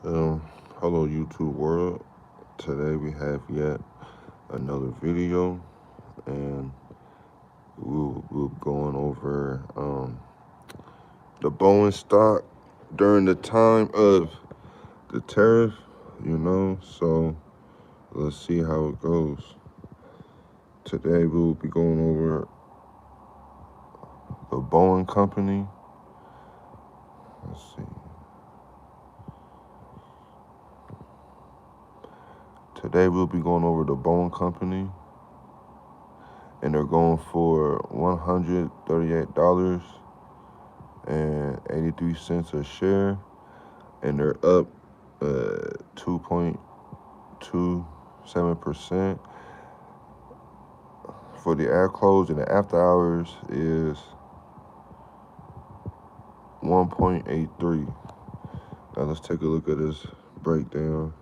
Um, Hello YouTube world. Today we have yet another video, and we'll going over the Boeing stock during the time of the tariff. So let's see how it goes. Today we'll be going over the Boeing company. Let's see. Today we'll be going over the Boeing company, and they're going for $138.83 a share, and they're up 2.27%. For the air close, and the after hours is 1.83. Now let's take a look at this breakdown.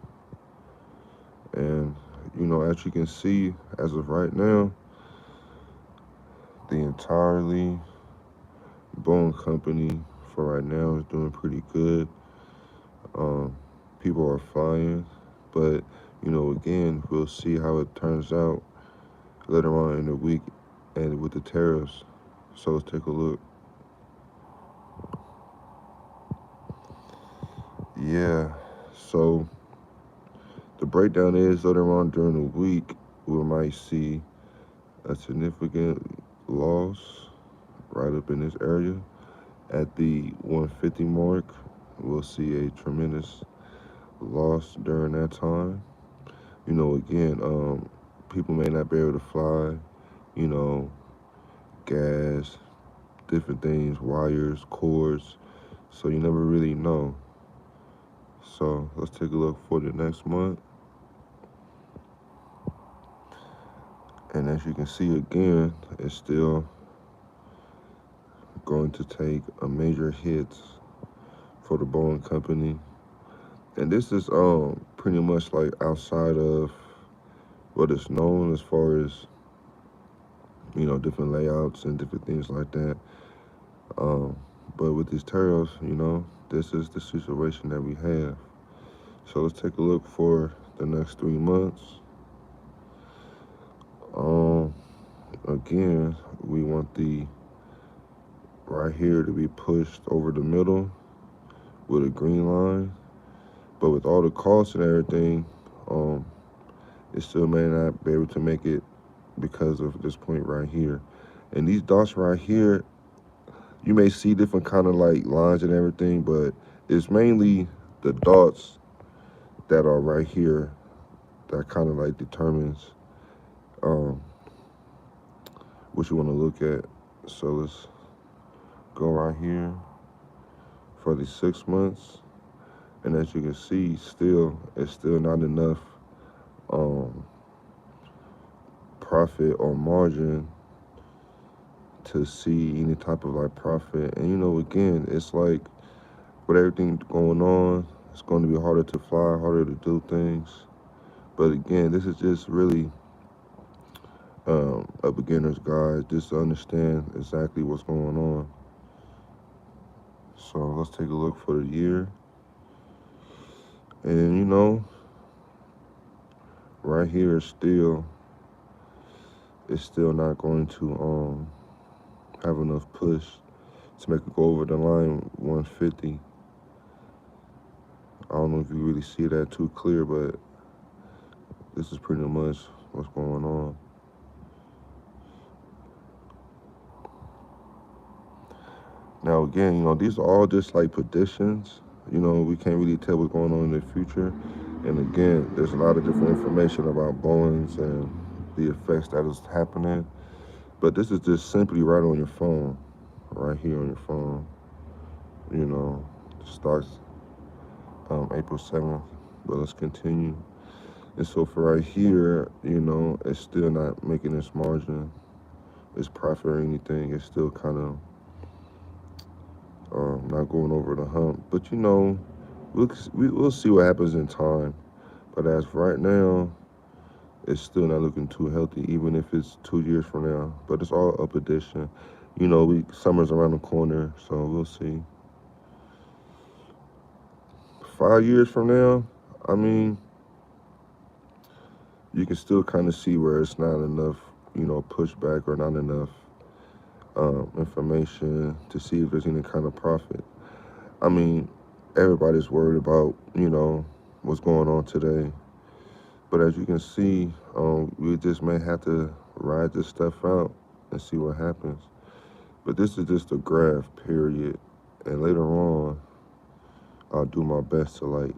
And as you can see, as of right now, the entirely Boeing company for right now is doing pretty good. People are flying, but again, we'll see how it turns out later on in the week and with the tariffs. So let's take a look. Yeah, so the breakdown is later on during the week, we might see a significant loss right up in this area. At the 150 mark, we'll see a tremendous loss during that time. Again, people may not be able to fly, you know, gas, different things, wires, cords, so you never really know. So let's take a look for the next month. And as you can see again, it's still going to take a major hit for the Boeing company. And this is pretty much like outside of what is known as far as, different layouts and different things like that. Um, but with these tariffs, this is the situation that we have. So let's take a look for the next 3 months. Again, we want the right here to be pushed over the middle with a green line. But with all the costs and everything, it still may not be able to make it because of this point right here. And these dots right here, you may see different kind of like lines and everything, but it's mainly the dots that are right here that kind of like determines um, what you want to look at. So let's go right here for the 6 months. And as you can see, it's still not enough profit or margin to see any type of like profit. And again, it's like with everything going on, it's going to be harder to fly, harder to do things. But again, this is just really a beginner's guide, just to understand exactly what's going on. So let's take a look for the year. And right here it's still not going to have enough push to make it go over the line 150. I don't know if you really see that too clear, but this is pretty much what's going on. Now again, these are all just like predictions. We can't really tell what's going on in the future. And again, there's a lot of different information about Boeing's and the effects that is happening. But this is just simply right on your phone, right here on your phone. It starts April 7th, but let's continue. And so for right here, it's still not making its margin, its profit or anything. It's still kind of not going over the hump. But we'll see what happens in time. But as of right now, it's still not looking too healthy, even if it's 2 years from now. But it's all up addition. Summer's around the corner, so we'll see. 5 years from now, I mean, you can still kind of see where it's not enough, pushback or not enough information to see if there's any kind of profit. I mean, everybody's worried about, what's going on today. But as you can see, we just may have to ride this stuff out and see what happens. But this is just a graph, period. And later on, I'll do my best to like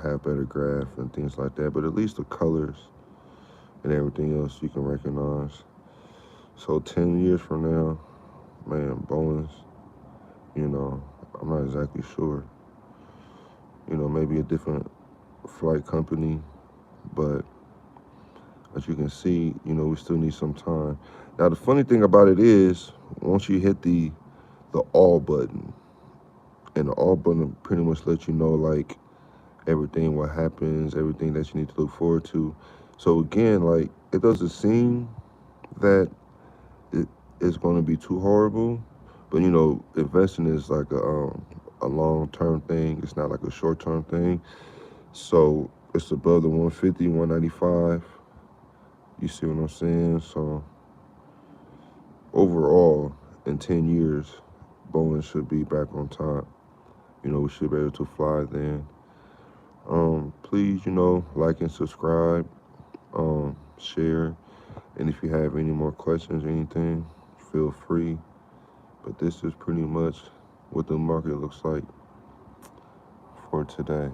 have better graph and things like that. But at least the colors and everything else you can recognize. So 10 years from now, man, Boeing's, I'm not exactly sure. Maybe a different flight company, but as you can see, we still need some time. Now the funny thing about it is, once you hit the all button, and the all button pretty much lets you know like everything, what happens, everything that you need to look forward to. So again, like it doesn't seem that it is going to be too horrible, but investing is like a long term thing. It's not like a short term thing. So it's above the 150, 195. You see what I'm saying? So overall, in 10 years, Boeing should be back on top. We should be able to fly then. Please, like and subscribe, share, and if you have any more questions or anything, feel free. But this is pretty much what the market looks like for today.